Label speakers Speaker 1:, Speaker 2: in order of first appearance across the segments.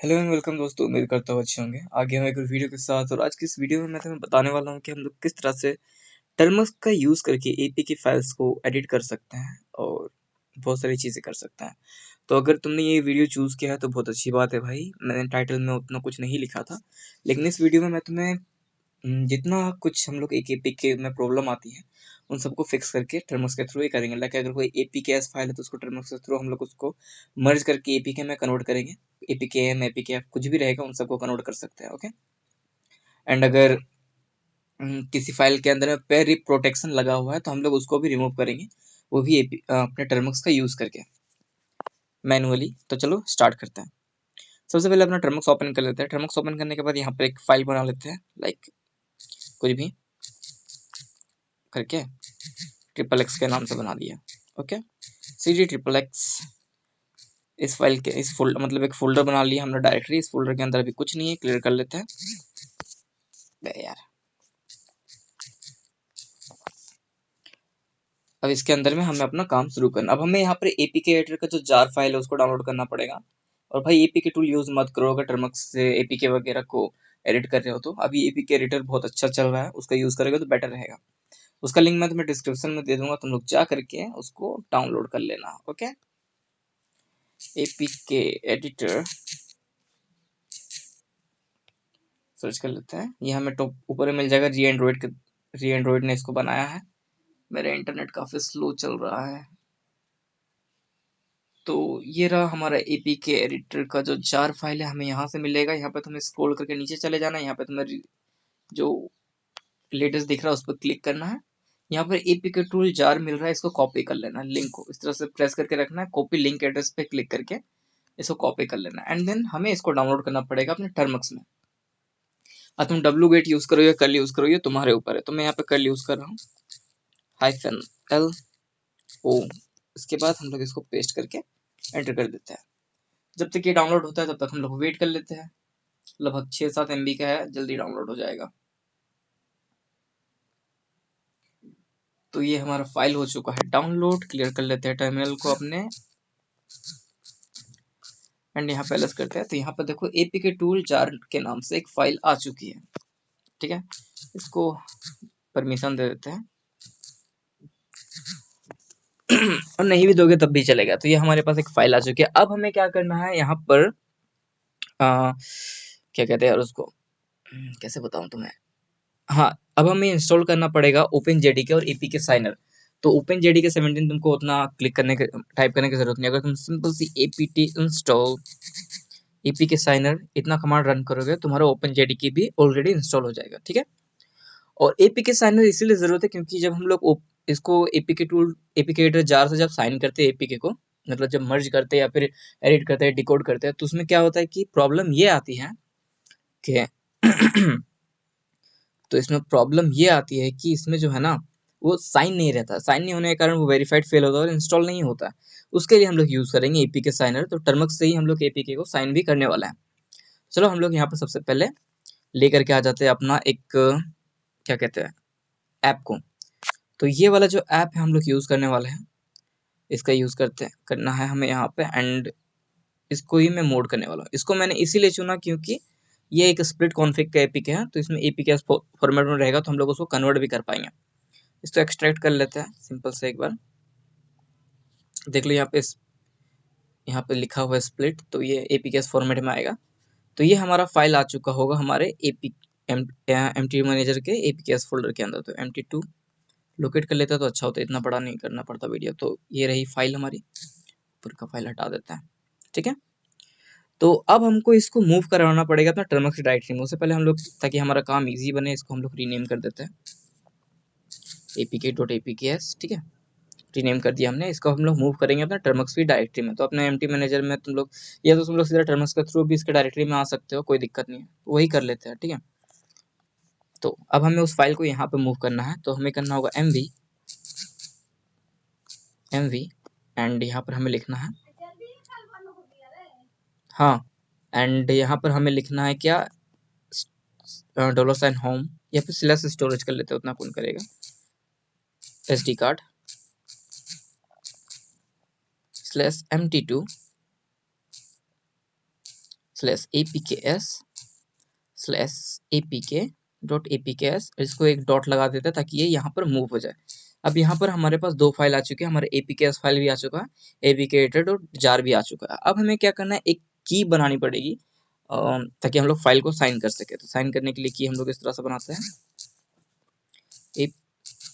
Speaker 1: Hello and welcome दोस्तों, उम्मीद करता हूँ अच्छे होंगे। आगे हम एक और वीडियो के साथ, और आज की इस वीडियो में मैं तुम्हें बताने वाला हूँ कि हम लोग किस तरह से टर्म्स का यूज़ करके एपीके फाइल्स को एडिट कर सकते हैं और बहुत सारी चीज़ें कर सकते हैं। तो अगर तुमने ये वीडियो चूज़ किया है तो बहुत अच्छी बात है भाई। मैंने टाइटल में उतना कुछ नहीं लिखा था, लेकिन इस वीडियो में मैं तुम्हें जितना कुछ हम लोग एक एपीके में प्रॉब्लम आती है उन सबको फिक्स करके टर्म्स के थ्रू ही करेंगे। लाइक अगर कोई एपीकेएस फाइल है तो उसको टर्म्स के थ्रू हम लोग उसको मर्ज करके एपीके में कन्वर्ट करेंगे। एपीकेएम एपीकेएफ कुछ भी रहेगा उन सबको कन्वर्ट कर सकते हैं। ओके। एंड अगर किसी फाइल के अंदर में पेर प्रोटेक्शन लगा हुआ है तो हम लोग उसको भी रिमूव करेंगे, वो भी अपने टर्म्स का यूज करके मैनुअली। तो चलो स्टार्ट करते हैं। सबसे पहले अपना टर्म्स ओपन कर लेते हैं। टर्म्स ओपन करने के बाद यहाँ पर एक फाइल बना लेते हैं, लाइक कुछ भी करके ट्रिपल एक्स के नाम से बना दिया। Okay, C D triple X. इस फाइल के इस फोल्डर मतलब एक फोल्डर बना लिया हमने डायरेक्टरी। इस फोल्डर के अंदर अभी कुछ नहीं है, क्लियर कर लेते हैं। यार अब इसके अंदर में हमें अपना काम शुरू करना। अब हमें यहाँ पर एपीके एडिटर का जो जार फाइल है उसको डाउनलोड करना पड़ेगा। और भाई एपीके टूल यूज मत करो अगर टर्मक्स से एपीके वगैरह को एडिट कर रहे हो तो। अभी एपीके एडिटर बहुत अच्छा चल रहा है, उसका यूज करेगा तो बेटर रहेगा। उसका लिंक मैं तुम्हें डिस्क्रिप्शन में दे दूंगा, तुम लोग जा करके उसको डाउनलोड कर लेना। ओके, एपीके एडिटर सर्च कर लेते हैं। ये हमें टॉप ऊपर में मिल जाएगा। री एंड्रॉइड ने इसको बनाया है। मेरा इंटरनेट काफी स्लो चल रहा है। तो ये रहा हमारा एपीके एडिटर का जो जार फाइल है, हमें यहाँ से मिलेगा। यहाँ पे तुम्हें स्क्रॉल करके नीचे चले जाना है। यहाँ पे तुम्हें जो लेटेस्ट दिख रहा है उस पर क्लिक करना है। यहाँ पर एपीके टूल जार मिल रहा है, इसको कॉपी कर लेना है। लिंक को इस तरह से प्रेस करके रखना है, कॉपी लिंक एड्रेस पे क्लिक करके इसको कॉपी कर लेना है। एंड देन हमें इसको डाउनलोड करना पड़ेगा अपने टर्मक्स में। अब तुम डब्ल्यू गेट यूज करो या कर्ल यूज करो, ये तुम्हारे ऊपर है। तो मैं यहाँ पे कर्ल यूज कर रहा हूँ, -L-O। इसके बाद हम लोग इसको पेस्ट करके एंटर कर देते हैं। जब तक ये डाउनलोड होता है तब तक हम लोग वेट कर लेते हैं। लगभग 6-7 MB का है, जल्दी डाउनलोड हो जाएगा। तो ये हमारा फाइल हो चुका है डाउनलोड। क्लियर कर लेते हैं टर्मिनल को अपने, एंड यहाँ पे एलएस करते हैं। तो यहाँ पे देखो एपीके टूल जार के नाम से एक फाइल आ चुकी है। ठीक है, इसको परमिशन दे देते हैं और नहीं भी दोगे तब भी चलेगा। तो ये हमारे पास एक फाइल आ चुकी है। अब हमें क्या करना है यहाँ पर क्या कहते हैं यार उसको, कैसे बताऊं तुम्हें। हाँ, अब हमें इंस्टॉल करना पड़ेगा ओपन जेडीके और एपीके साइनर। तो ओपन जेडीके 17 तुमको उतना क्लिक करने के टाइप करने की जरूरत नहीं। अगर तुम सिंपल सी एपीटी इंस्टॉल एपीके साइनर इतना कमांड रन करोगे, तुम्हारा ओपन जेडीके भी ऑलरेडी इंस्टॉल हो जाएगा। ठीक है, और एपीके साइनर इसीलिए जरूरत है क्योंकि जब हम लोग इसको APK tool APK editor jar से जब साइन करते हैं एपीके को, मतलब जब मर्ज करते हैं या फिर एडिट करते हैं डिकोड करते हैं, तो उसमें क्या होता है कि प्रॉब्लम ये आती है कि तो इसमें प्रॉब्लम ये आती है कि इसमें जो है ना वो साइन नहीं रहता। साइन नहीं होने के कारण वो वेरीफाइड फेल होता है और इंस्टॉल नहीं होता है। उसके लिए हम लोग यूज करेंगे एपीके साइनर। तो टर्मक्स से ही हम लोग एपीके को साइन भी करने वाला है। चलो हम लोग यहाँ पर सबसे पहले लेकर के आ जाते हैं अपना एक क्या कहते हैं ऐप को। तो ये वाला जो ऐप है हम लोग यूज करने वाले हैं, इसका यूज करना है हमें यहाँ पे। एंड इसको ही मैं मोड करने वाला हूँ। इसको मैंने इसीलिए चुना क्योंकि ये एक स्प्लिट कॉन्फ़िग का एपीके है, तो इसमें एपीके फॉर्मेट में रहेगा तो हम लोग उसको कन्वर्ट भी कर पाएंगे। इसको एक्सट्रैक्ट कर लेते हैं सिंपल से। एक बार देख लो यहाँ पे लिखा हुआ है स्प्लिट, तो ये एपीके फॉर्मेट में आएगा। तो ये हमारा फाइल आ चुका होगा हमारे एमटी मैनेजर के एपीकेएस फोल्डर के अंदर। तो MT2 लोकेट कर लेता तो अच्छा होता, इतना बड़ा नहीं करना पड़ता वीडियो। तो ये रही फाइल हमारी, ऊपर का फाइल हटा देते हैं। ठीक है, तो अब हमको इसको मूव करवाना पड़ेगा अपना टर्मक्स डायरेक्टरी में। उससे पहले हम लोग, ताकि हमारा काम इजी बने, इसको हम लोग रीनेम कर देते हैं apk.apks। ठीक है, रीनेम कर दिया हमने। इसको हम लोग मूव करेंगे अपना टर्मक्स की डायरेक्टरी में। तो अपने एमटी मैनेजर में तुम लोग, या तो तुम लोग सीधा टर्मक्स के थ्रू भी इसके डायरेक्टरी में आ सकते हो, कोई दिक्कत नहीं है, वही कर लेते हैं। ठीक है, तो अब हमें उस फाइल को यहाँ पे मूव करना है। तो हमें करना होगा mv एंड यहाँ पर हमें लिखना है, हाँ, एंड यहाँ पर हमें लिखना है क्या, $होम या फिर स्लैश स्टोरेज कर लेते हैं, उतना कौन करेगा, SD कार्ड /MT2 apks/apk.apks, इसको एक डॉट लगा देते हैं ताकि ये यहाँ पर मूव हो जाए। अब यहाँ पर हमारे पास दो फाइल आ चुके हैं, हमारे apks फाइल भी आ चुका है, apk.jar भी आ चुका है। अब हमें क्या करना है, एक की बनानी पड़ेगी ताकि हम लोग फाइल को साइन कर सके। तो साइन करने के लिए की हम लोग इस तरह से बनाते हैं,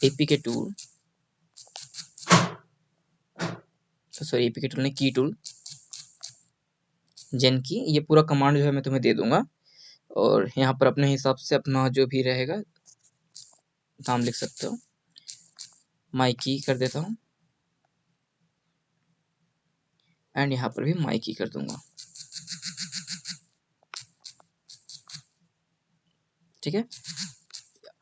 Speaker 1: apk tool, sorry APK tool नहीं, की टूल, जेन की, ये पूरा कमांड जो है मैं तुम्हें दे दूंगा। और यहाँ पर अपने हिसाब से अपना जो भी रहेगा नाम लिख सकते हो, माई की कर देता हूँ, एंड यहाँ पर भी माई की कर दूंगा। ठीक है,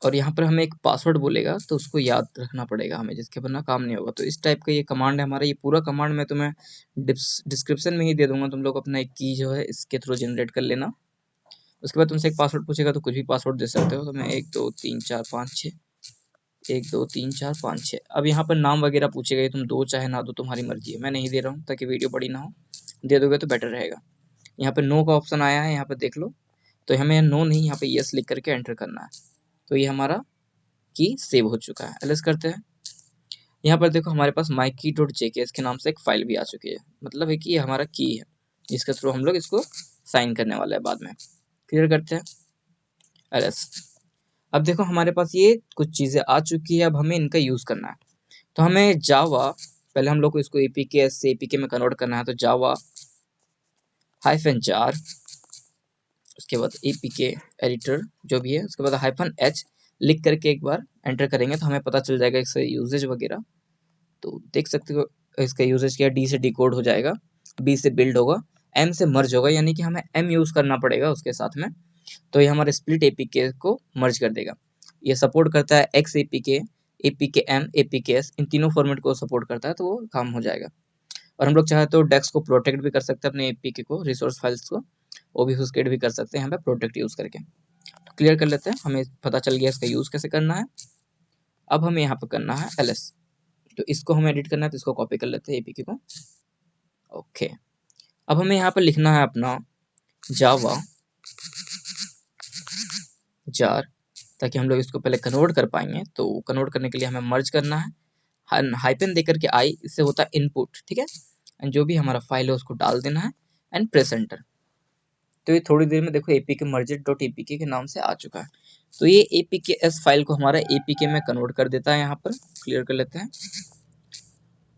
Speaker 1: और यहाँ पर हमें एक पासवर्ड बोलेगा तो उसको याद रखना पड़ेगा हमें, जिसके वरना काम नहीं होगा। तो इस टाइप का ये कमांड है हमारा। ये पूरा कमांड मैं तुम्हें डिस्क्रिप्शन में ही दे दूंगा, तुम लोग अपना एक की जो है इसके थ्रू जनरेट कर लेना। उसके बाद तुमसे एक पासवर्ड पूछेगा तो कुछ भी पासवर्ड दे सकते हो। तो मैं 1 2 3 4 5 6, 1 2 3 4 5 6। अब यहाँ पर नाम वगैरह पूछेगा, ये तुम दो चाहे ना दो, तुम्हारी मर्जी है। मैं नहीं दे रहा हूँ ताकि वीडियो बड़ी ना हो, दे दोगे तो बेटर रहेगा। यहाँ पे नो का ऑप्शन आया है, यहाँ पे देख लो। तो हमें नो नहीं, यहाँ पे यस लिख करके एंटर करना है। तो ये हमारा की सेव हो चुका है। एलएस करते हैं। यहाँ पर देखो हमारे पास myKey.jks के नाम से एक फाइल भी आ चुकी है, मतलब है कि ये हमारा की है, जिसके थ्रू हम लोग इसको साइन करने वाले हैं बाद में। क्लियर करते हैं, एलएस। अब देखो हमारे पास ये कुछ चीजें आ चुकी है, अब हमें इनका यूज करना है। तो हमें जावा, पहले हम लोग को इसको एपीके से एपीके में कन्वर्ट करना है। तो जावा -jar, उसके बाद एपीके एडिटर जो भी है, उसके बाद -h लिख करके एक बार एंटर करेंगे तो हमें पता चल जाएगा इसका यूजेज वगैरह। तो देख सकते हो इसका यूजेज क्या, डी से डिकोड हो जाएगा, बी से बिल्ड होगा, एम से मर्ज होगा, यानी कि हमें एम यूज करना पड़ेगा उसके साथ में। तो ये हमारे स्प्लिट एपीके को मर्ज कर देगा। ये सपोर्ट करता है X APK, APK M, APK S, इन तीनों फॉर्मेट को सपोर्ट करता है, तो वो काम हो जाएगा। और हम लोग चाहे तो डेस्क को प्रोटेक्ट भी कर सकते हैं, अपने एपीके को, रिसोर्स फाइल्स को ओबफ्यूस्केट भी कर सकते हैं यहाँ पे प्रोटेक्ट यूज करके। तो क्लियर कर लेते हैं, हमें पता चल गया इसका यूज कैसे करना है। अब हमें यहाँ पे करना है एलएस। तो इसको हमें एडिट करना है, तो इसको कॉपी कर लेते हैं एपीके को। ओके, अब हमें यहाँ पर लिखना है अपना जावा जार, ताकि हम लोग इसको पहले कन्वर्ट कर पाएंगे। तो कन्वर्ट करने के लिए हमें मर्ज करना है, हाइपन देकर के आई, इससे होता है इनपुट। ठीक है, एंड जो भी हमारा फाइल है उसको डाल देना है एंड प्रेस एंटर। तो ये थोड़ी देर में देखो एपीके मर्जेड.एपीके के नाम से आ चुका है। तो ये एपीके एस फाइल को हमारा एपीके में कन्वर्ट कर देता है। यहाँ पर क्लियर कर लेते हैं,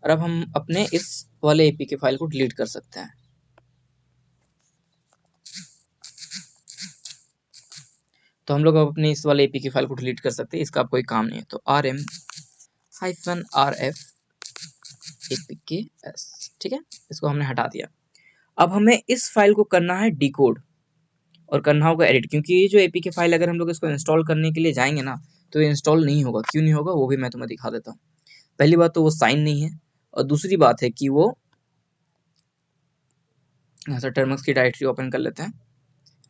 Speaker 1: और अब हम अपने इस वाले एपीके फाइल को डिलीट कर सकते हैं। तो हम लोग अब अपने इस वाले एपीके फाइल को डिलीट कर सकते हैं, इसका कोई काम नहीं है। तो rm-rf apks, ठीक है, इसको हमने हटा दिया। अब हमें इस फाइल को करना है डिकोड और करना होगा एडिट, क्योंकि ये जो एपीके फाइल अगर हम लोग इसको इंस्टॉल करने के लिए जाएंगे ना तो ये इंस्टॉल नहीं होगा। क्यों नहीं होगा वो भी मैं तुम्हें दिखा देता हूँ। पहली बात तो वो साइन नहीं है, और दूसरी बात है कि वो, यहाँ से टर्मक्स की डायरेक्टरी ओपन कर लेते हैं,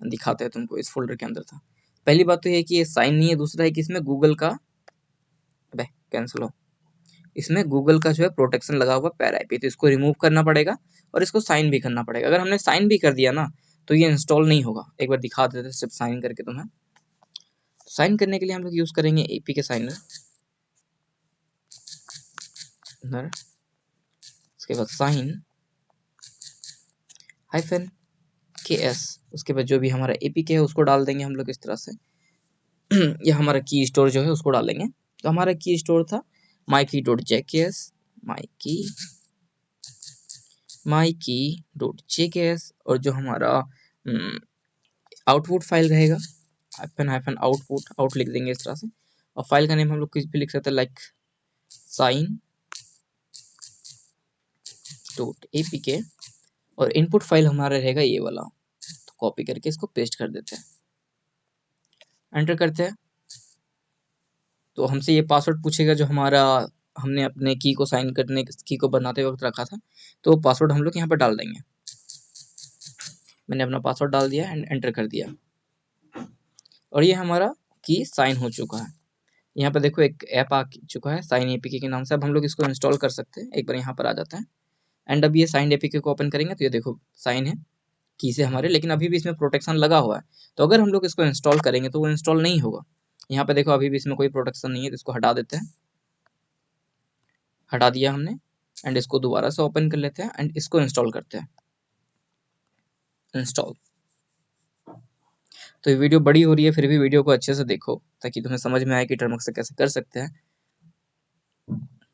Speaker 1: दिखाते हैं तुमको, इस फोल्डर के अंदर था। पहली बात तो ये है कि ये साइन नहीं है, दूसरा है कि इसमें गूगल का, अबे कैंसिल हो, इसमें गूगल का जो है प्रोटेक्शन लगा हुआ पैर आईपी, तो इसको रिमूव करना पड़ेगा और इसको साइन भी करना पड़ेगा। अगर हमने साइन भी कर दिया ना तो ये इंस्टॉल नहीं होगा। एक बार दिखा देते हैं सिर्फ साइन करके तुम्हें। साइन करने के लिए हम लोग यूज करेंगे एपीके साइनर, उसके बाद साइन -ks, उसके बाद जो भी हमारा एपीके है उसको डाल देंगे हम लोग इस तरह से। या हमारा की स्टोर जो है उसको डालेंगे। तो हमारा की स्टोर था myKey.jks, myKey.jks, और जो हमारा आउटपुट फाइल रहेगा आउटपुट, आउट लिख देंगे इस तरह से। और फाइल का नेम हम लोग कुछ भी लिख सकते हैं, लाइक sign.apk, और इनपुट फाइल हमारा रहेगा ये वाला। तो कॉपी करके इसको पेस्ट कर देते हैं, एंटर करते हैं। तो हमसे ये पासवर्ड पूछेगा जो हमारा हमने अपने की को साइन करने, की को बनाते वक्त रखा था। तो पासवर्ड हम लोग यहाँ पर डाल देंगे। मैंने अपना पासवर्ड डाल दिया एंड एंटर कर दिया, और ये हमारा की साइन हो चुका है। यहाँ पर देखो एक ऐप आ चुका है साइन एपीके के नाम से। अब हम लोग इसको इंस्टॉल कर सकते हैं। एक बार यहाँ पर आ जाता है, एंड अब ये साइन एपीके को ओपन करेंगे तो ये देखो साइन है, की से हमारे, लेकिन अभी भी इसमें प्रोटेक्शन लगा हुआ है। तो अगर हम लोग इसको इंस्टॉल करेंगे तो वो इंस्टॉल नहीं होगा। यहाँ पे देखो अभी भी इसमें कोई प्रोटेक्शन नहीं है, तो इसको हटा देते हैं। हटा दिया हमने, एंड इसको दोबारा से ओपन कर लेते हैं एंड इसको इंस्टॉल करते हैं। इंस्टॉल। तो ये वीडियो बड़ी हो रही है, फिर भी वीडियो को अच्छे से देखो ताकि तुम्हें समझ में आए कि टर्मक्स से कैसे कर सकते हैं।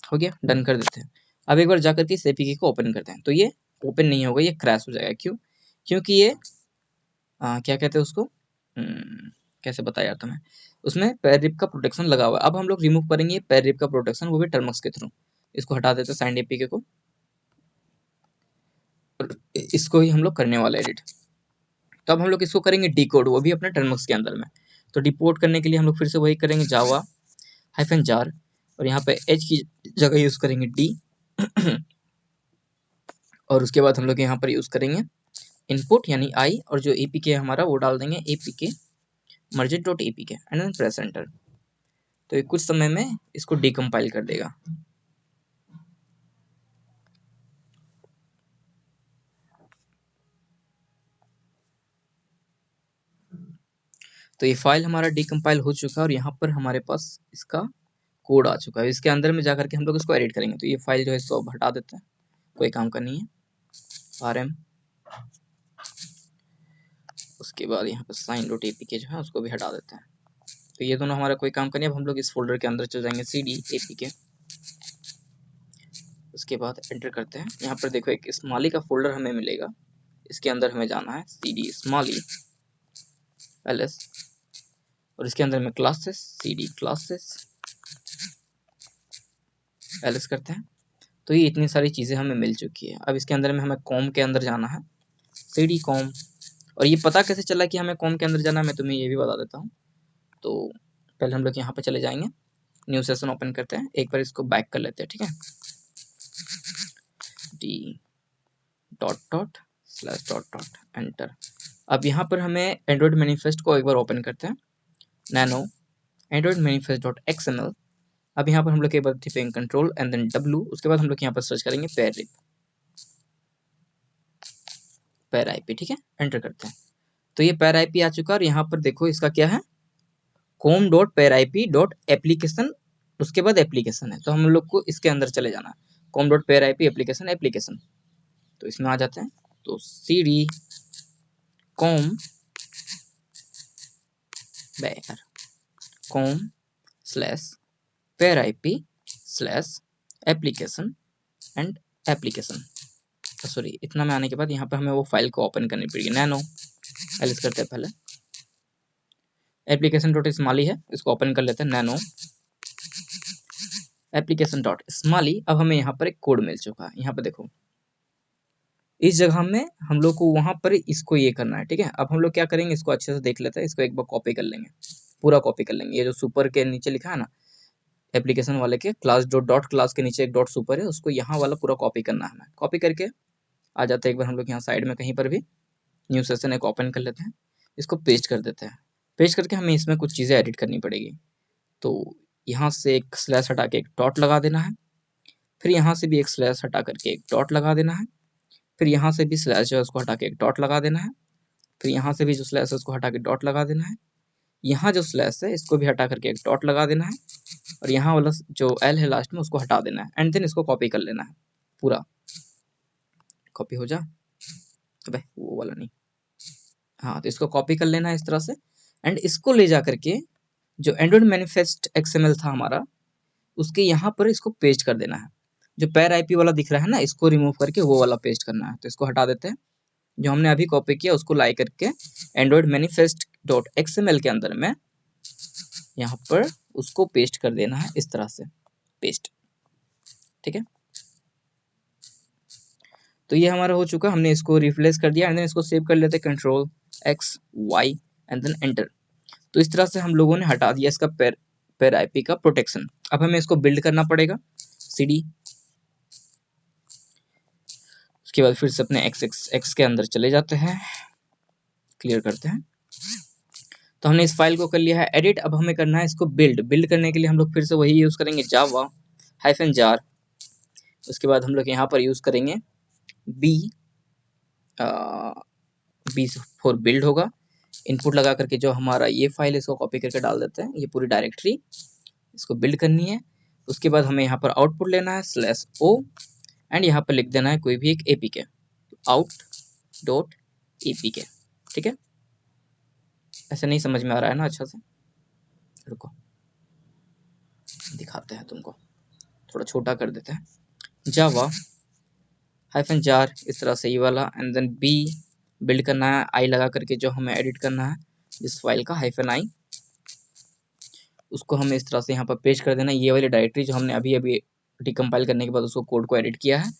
Speaker 1: हो गया, डन कर देते हैं। अब एक बार जाकर के इस एपीके को ओपन करते हैं, तो ये ओपन नहीं होगा, ये क्रैश हो जाएगा। क्यों? क्योंकि ये क्या कहते हैं उसको, कैसे बताया यार तुम्हें, उसमें पैर रिप का प्रोटेक्शन लगा हुआ है। अब हम लोग रिमूव करेंगे पैर रिप का प्रोटेक्शन, वो भी टर्मक्स के थ्रू। इसको हटा देते हैं साइंड एपीके को, और इसको ही हम लोग करने वाले एडिट। तो अब हम लोग इसको करेंगे डिकोड, वो भी अपने टर्मक्स के अंदर में। तो डिपोर्ट करने के लिए हम लोग फिर से वही करेंगे, जावा -jar, और यहाँ पे एच की जगह यूज करेंगे डी और उसके बाद हम लोग यहाँ पर यूज करेंगे इनपुट यानी आई, और जो एपीके है हमारा वो डाल देंगे APK merge.apk and then press enter. तो ये कुछ समय में इसको डिकम्पाइल कर देगा। तो ये फाइल हमारा डिकम्पाइल हो चुका है और यहाँ पर हमारे पास इसका कोड आ चुका है। इसके अंदर में जाकर के हम लोग इसको एडिट करेंगे। तो ये फाइल जो है इसको अब हटा देते हैं, कोई काम का नहीं है। rm, उसके बाद यहाँ पर sign.apk जो है उसको भी हटा देते हैं। तो ये दोनों हमारा कोई काम का नहीं। अब हम लोग इस फोल्डर के अंदर चल जाएंगे, cd apk, उसके बाद एंटर करते हैं। यहाँ पर देखो एक स्मॉली का फोल्डर हमें मिलेगा, इसके अंदर हमें जाना है, cd smally ls, और इसके अंदर में क्लासेस, cd क्लासेस ls करते हैं। तो ये इतनी सारी चीज़ें हमें मिल चुकी है। अब इसके अंदर में हमें कॉम के अंदर जाना है, cd कॉम। और ये पता कैसे चला कि हमें कॉम के अंदर जाना है, मैं तुम्हें ये भी बता देता हूँ। तो पहले हम लोग यहाँ पे चले जाएंगे, न्यू सेशन ओपन करते हैं, एक बार इसको बैक कर लेते हैं, ठीक है। D .// enter. अब यहाँ पर हमें एंड्रॉइड मैनिफेस्ट को एक बार ओपन करते हैं, नैनो एंड्रॉइड मैनिफेस्ट.xml। अब यहाँ पर हम लोग एक बार टिपेंगे कंट्रोल एंड देन W, उसके बाद हम लोग यहाँ पर सर्च करेंगे पैर रिप, पैर आईपी, ठीक है। एंटर करते हैं। तो ये पैर आईपी आ चुका है और यहाँ पर देखो इसका क्या है, com.pairip.application, उसके बाद एप्लीकेशन है। तो हम लोग को इसके अंदर चले जाना है, com.pairip एप्लीकेशन एप्लीकेशन। तो इसमें आ जाते हैं। तो cd com बैर com/pairip/application एंड एप्लीकेशन। सॉरी, इतना में आने के बाद यहाँ पर हमें वो फाइल को ओपन करनी पड़ेगी, नैनो एलिस करते हैं पहले, application.smally है, इसको ओपन कर लेते हैं, नैनो application.smally। अब हमें यहाँ पर एक कोड मिल चुका है, यहाँ पर देखो इस जगह में हम लोग को वहां पर इसको ये करना है, ठीक है। अब हम लोग क्या करेंगे, इसको अच्छे से देख लेते हैं, इसको एक बार कॉपी कर लेंगे, पूरा कॉपी कर लेंगे। ये जो सुपर के नीचे लिखा है ना, एप्लीकेशन वाले के क्लास डॉट क्लास के नीचे एक डॉट सुपर है, उसको यहाँ वाला पूरा कॉपी करना है हमें। कॉपी करके आ जाते हैं, एक बार हम लोग यहाँ साइड में कहीं पर भी न्यू सेशन एक ओपन कर लेते हैं, इसको पेस्ट कर देते हैं। पेस्ट करके हमें इसमें कुछ चीज़ें एडिट करनी पड़ेगी। तो यहाँ से एक स्लैश हटा के एक डॉट लगा देना है, फिर यहाँ से भी एक स्लैश हटा करके एक डॉट लगा देना है, फिर यहाँ से भी स्लैश जो है उसको हटा के एक डॉट लगा देना है, फिर यहाँ से भी जो स्लैश है उसको हटा के डॉट लगा देना है, यहाँ जो स्लैश है इसको भी हटा करके एक डॉट लगा देना है, और यहाँ वाला जो एल है लास्ट में उसको हटा देना है, एंड देन इसको कॉपी कर लेना है पूरा। कॉपी हो जा, अबे वो वाला नहीं, हाँ, तो इसको कॉपी कर लेना है इस तरह से, एंड इसको ले जा करके जो एंड्रॉइड मैनिफेस्ट एक्सएमएल था हमारा, उसके यहाँ पर इसको पेस्ट कर देना है। जो पैर आईपी वाला दिख रहा है ना, इसको रिमूव करके वो वाला पेस्ट करना है। तो इसको हटा देते हैं, जो हमने अभी कॉपी किया उसको लाई करके एंड्रॉइड मैनिफेस्ट डॉट एक्सएमएल के अंदर में यहाँ पर उसको पेस्ट कर देना है, इस तरह से पेस्ट, ठीक है। तो ये हमारा हो चुका, हमने इसको रिप्लेस कर दिया, एंड देन इसको सेव कर लेते हैं, control X Y and then enter. तो इस तरह से हम लोगों ने हटा दिया इसका पैर आईपी का प्रोटेक्शन। अब हमें इसको बिल्ड करना पड़ेगा, cd, उसके बाद फिर से अपने एक्स के अंदर चले जाते हैं, क्लियर करते हैं। तो हमने इस फाइल को कर लिया है एडिट। अब हमें करना है इसको बिल्ड करने के लिए हम लोग फिर से वही यूज करेंगे, जावा -jar, उसके बाद हम लोग यहाँ पर यूज करेंगे बी B4 बिल्ड होगा, इनपुट लगा करके जो हमारा ये फाइल है इसको कॉपी करके डाल देते हैं, ये पूरी डायरेक्टरी इसको बिल्ड करनी है। उसके बाद हमें यहाँ पर आउटपुट लेना है /o एंड यहाँ पर लिख देना है कोई भी एक APK, out.apk। ठीक है, ऐसे नहीं समझ में आ रहा है ना अच्छा से, रुको दिखाते हैं तुमको, थोड़ा छोटा कर देते हैं। जावा -jar इस तरह से ये वाला, एंड देन B बिल्ड करना है, I लगा करके जो हमें एडिट करना है इस फाइल का -i, उसको हमें इस तरह से यहाँ पर पेस्ट कर देना, ये वाली डायरेक्टरी जो हमने अभी अभी डिकम्पाइल करने के बाद उसको कोड को एडिट किया है।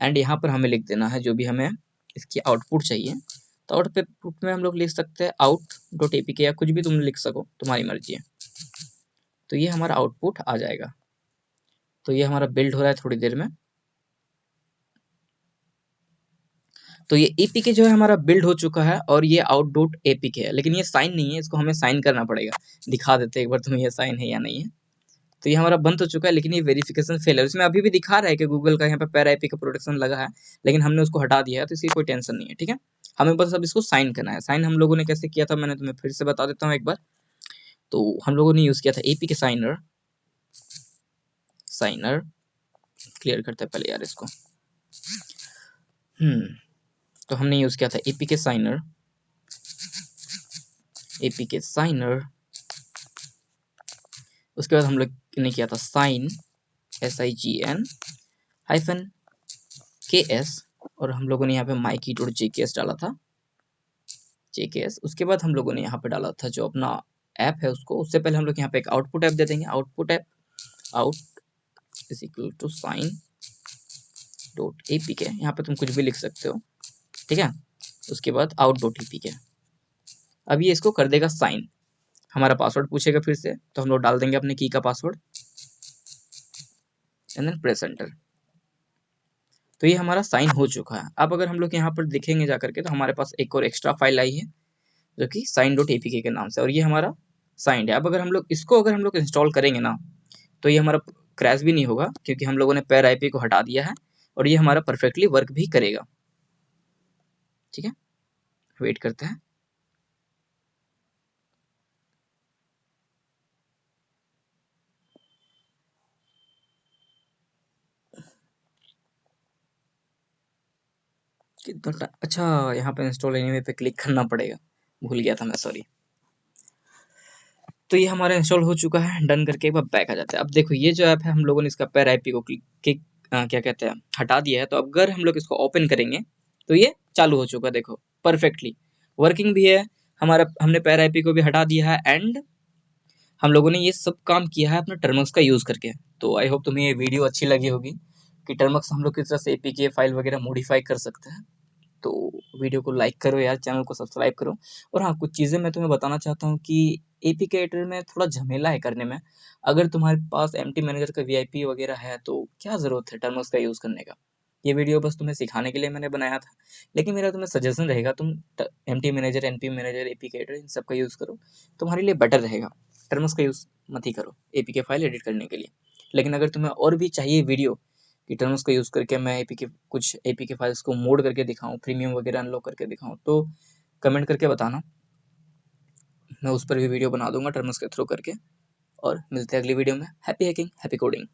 Speaker 1: एंड यहाँ पर हमें लिख देना है जो भी हमें इसकी आउटपुट चाहिए, तो आउटपुट में हम लोग लिख सकते हैं out.apk या कुछ भी तुम लिख सको, तुम्हारी मर्जी है। तो ये हमारा आउटपुट आ जाएगा। तो ये हमारा बिल्ड हो रहा है थोड़ी देर में। तो ये APK जो है हमारा बिल्ड हो चुका है और ये out.apk है, लेकिन ये साइन नहीं है, इसको हमें साइन करना पड़ेगा। दिखा देते एक बार तुम्हें ये साइन है या नहीं है। तो ये हमारा बन तो चुका है, लेकिन ये वेरिफिकेशन फेल है। इसमें अभी भी दिखा रहा है कि गूगल का यहाँ पे पैरा APK का प्रोटेक्शन लगा है, लेकिन हमने उसको हटा दिया है, तो इसकी कोई टेंशन नहीं है। ठीक है, हमें बस अब इसको साइन करना है। साइन हम लोगों ने कैसे किया था मैंने तुम्हें फिर से बता देता हूँ एक बार। तो हम लोगों ने यूज किया था APK साइनर क्लियर करते हैं पहले यार इसको। तो हमने यूज किया था APK साइनर। उसके बाद हम लोग ने किया था साइन SIGN -KS, और हम लोगों ने यहाँ पे MyKey.jks डाला था JKS। उसके बाद हम लोगों ने यहाँ पे डाला था जो अपना ऐप है उसको। उससे पहले हम लोग यहाँ पे एक आउटपुट ऐप दे देंगे, output app out is equal to साइन.apk, यहाँ पे तुम कुछ भी लिख सकते हो। ठीक है, उसके बाद out.apk। अब ये इसको कर देगा साइन। हमारा पासवर्ड पूछेगा फिर से, तो हम लोग डाल देंगे अपने की का password and then press enter. तो ये हमारा साइन हो चुका है। अब अगर हम लोग यहाँ पर देखेंगे जा करके, तो हमारे पास एक और एक्स्ट्रा फाइल आई है जो कि sign.apk के नाम से, और ये हमारा साइंड है। अब अगर हम लोग इसको इंस्टॉल करेंगे ना, तो ये हमारा क्रैश भी नहीं होगा, क्योंकि हम लोगों ने पैर IP को हटा दिया है, और ये हमारा परफेक्टली वर्क भी करेगा। ठीक है, वेट करते हैं। कितना अच्छा, यहाँ पे इंस्टॉल एनीवे पे क्लिक करना पड़ेगा, भूल गया था मैं, सॉरी। तो ये हमारा इंस्टॉल हो चुका है, डन करके एक बार बैक आ जाते हैं। अब देखो ये जो ऐप है, हम लोगों ने इसका पैर IP को क्लिक क्या कहते हैं हटा दिया है। तो अगर हम लोग इसको ओपन करेंगे तो ये चालू हो चुका है, देखो परफेक्टली वर्किंग भी है। हमारा हमने पैर IP को भी हटा दिया है, एंड हम लोगों ने ये सब काम किया है अपने टर्मक्स का यूज करके। तो आई होप तुम्हें ये वीडियो अच्छी लगी होगी कि टर्मक्स हम लोग किस तरह से APK फाइल वगैरह मॉडिफाई कर सकते हैं। तो वीडियो को लाइक करो यार, चैनल को सब्सक्राइब करो। और हाँ, कुछ चीज़ें मैं तुम्हें बताना चाहता हूँ कि APK एडिटर में थोड़ा झमेला है करने में। अगर तुम्हारे पास MT मैनेजर का VIP वगैरह है तो क्या ज़रूरत है टर्मक्स का यूज़ करने का। ये वीडियो बस तुम्हें सिखाने के लिए मैंने बनाया था, लेकिन मेरा तुम्हें सजेशन रहेगा तुम MT manager, NP manager, APK editor in सब का यूज़ करो, तुम्हारे लिए बेटर रहेगा। टर्मक्स का यूज़ मत ही करो APK फाइल एडिट करने के लिए। लेकिन अगर तुम्हें और भी चाहिए वीडियो कि टर्म्स का यूज़ करके मैं कुछ APK फाइल्स को मोड करके दिखाऊं, प्रीमियम वगैरह अनलॉक करके दिखाऊं, तो कमेंट करके बताना, मैं उस पर भी वीडियो बना दूंगा टर्म्स के थ्रू करके। और मिलते हैं अगली वीडियो में। Happy hacking, happy coding.